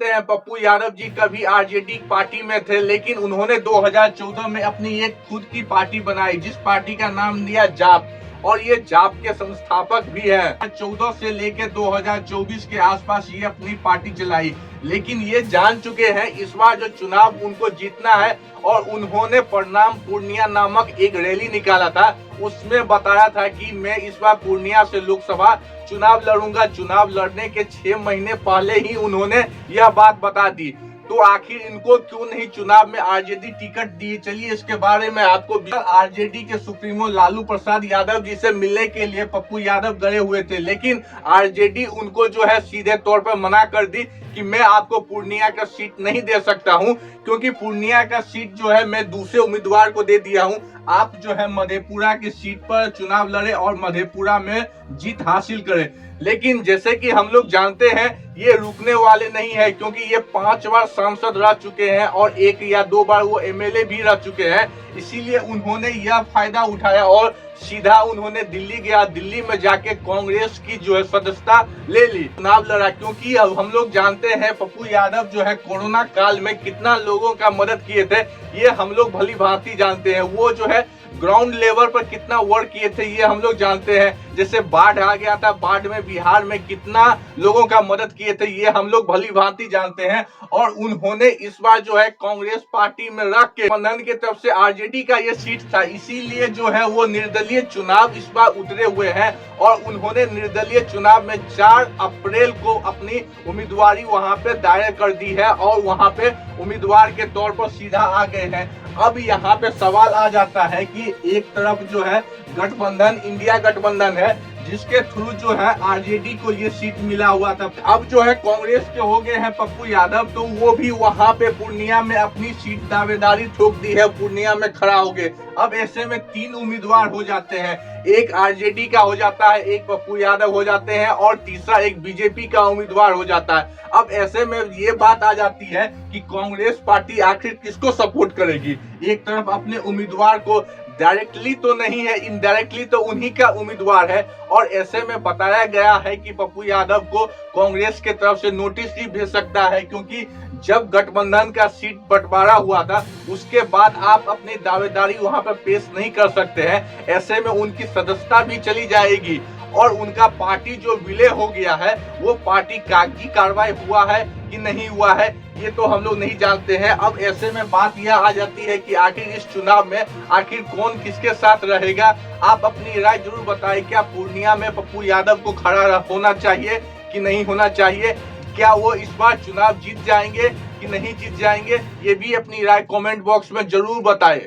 हैं पप्पू यादव जी कभी RJD party में थे, लेकिन उन्होंने 2014 में अपनी एक खुद की पार्टी बनाई जिस पार्टी का नाम दिया जाप, और ये जाप के संस्थापक भी हैं। 14 से लेकर 2024 के आसपास ये अपनी पार्टी चलाई, लेकिन ये जान चुके हैं इस बार जो चुनाव उनको जीतना है, और उन्होंने परिणाम पूर्णिया नामक एक रैली निकाला था। उसमें बताया था कि मैं इस बार पूर्णिया से लोकसभा चुनाव लड़ूंगा। चुनाव लड़ने के 6 महीने पहले ही उन्होंने यह बात बता दी। तो आखिर इनको क्यों नहीं चुनाव में आरजेडी टिकट दी? चलिए इसके बारे में आपको। आरजेडी के सुप्रीमो लालू प्रसाद यादव जी से मिलने के लिए पप्पू यादव गए हुए थे, लेकिन आरजेडी उनको जो है सीधे तौर पर मना कर दी कि मैं आपको पूर्णिया का सीट नहीं दे सकता हूं, क्योंकि पूर्णिया का सीट जो है मैं दूसरे उम्मीदवार को दे दिया हूं। आप जो है मधेपुरा की सीट पर चुनाव लड़े और मधेपुरा में जीत हासिल करें। लेकिन जैसे कि हम लोग जानते हैं ये रुकने वाले नहीं है, क्योंकि ये 5 बार सांसद रह चुके हैं और 1 या 2 बार वो एमएलए भी रह चुके हैं। इसीलिए उन्होंने यह फायदा उठाया और सीधा उन्होंने दिल्ली गया। दिल्ली में जाके कांग्रेस की जो है सदस्यता ले ली, चुनाव लड़ा। क्योंकि अब हम लोग जानते हैं पप्पू यादव जो है कोरोना काल में कितना लोगों का मदद किए थे, ये हम लोग भली भांति जानते हैं। वो जो है ग्राउंड लेवल पर कितना वर्क किए थे ये हम लोग जानते हैं। जैसे बाढ़ आ गया था, बाढ़ में बिहार में कितना लोगों का मदद किए थे ये हम लोग भली भांति जानते हैं। और उन्होंने इस बार जो है कांग्रेस पार्टी में रख के गठबंधन की तरफ से आरजेडी का ये सीट था, इसीलिए जो है वो निर्दलीय चुनाव इस बार उतरे हुए हैं। और उन्होंने निर्दलीय चुनाव में 4 अप्रैल को अपनी उम्मीदवारी वहां पे दायर कर दी है और वहां पे उम्मीदवार के तौर पर सीधा आ गए हैं। अब यहाँ पे सवाल आ जाता है कि एक तरफ जो है गठबंधन इंडिया गठबंधन है जिसके थ्रू जो है आरजेडी को ये सीट मिला हुआ था। अब जो है कांग्रेस के हो गए हैं पप्पू यादव, तो वो भी वहां पे पूर्णिया में अपनी सीट दावेदारी ठोक दी है, पूर्णिया में खड़ा हो गए। अब ऐसे में 3 उम्मीदवार हो जाते हैं, एक आरजेडी का हो जाता है, एक पप्पू यादव हो जाते हैं और तीसरा एक बीजेपी का उम्मीदवार हो जाता है। अब ऐसे में ये बात आ जाती है कि कांग्रेस पार्टी आखिर किसको सपोर्ट करेगी? एक तरफ अपने उम्मीदवार को डायरेक्टली तो नहीं है, इनडायरेक्टली तो उन्हीं का उम्मीदवार है। और ऐसे में बताया गया है कि पप्पू यादव को कांग्रेस के तरफ से नोटिस भी भेज सकता है, क्योंकि जब गठबंधन का सीट बंटवारा हुआ था उसके बाद आप अपनी दावेदारी वहां पर पेश नहीं कर सकते हैं। ऐसे में उनकी सदस्यता भी चली जाएगी और उनका पार्टी जो विलय हो गया है वो पार्टी कागजी कार्रवाई हुआ है कि नहीं हुआ है ये तो हम लोग नहीं जानते हैं। अब ऐसे में बात यह आ जाती है कि आखिर इस चुनाव में आखिर कौन किसके साथ रहेगा। आप अपनी राय जरूर बताएं, क्या पूर्णिया में पप्पू यादव को खड़ा होना चाहिए कि नहीं होना चाहिए? क्या वो इस बार चुनाव जीत जाएंगे कि नहीं जीत जाएंगे? ये भी अपनी राय कमेंट बॉक्स में जरूर बताएं।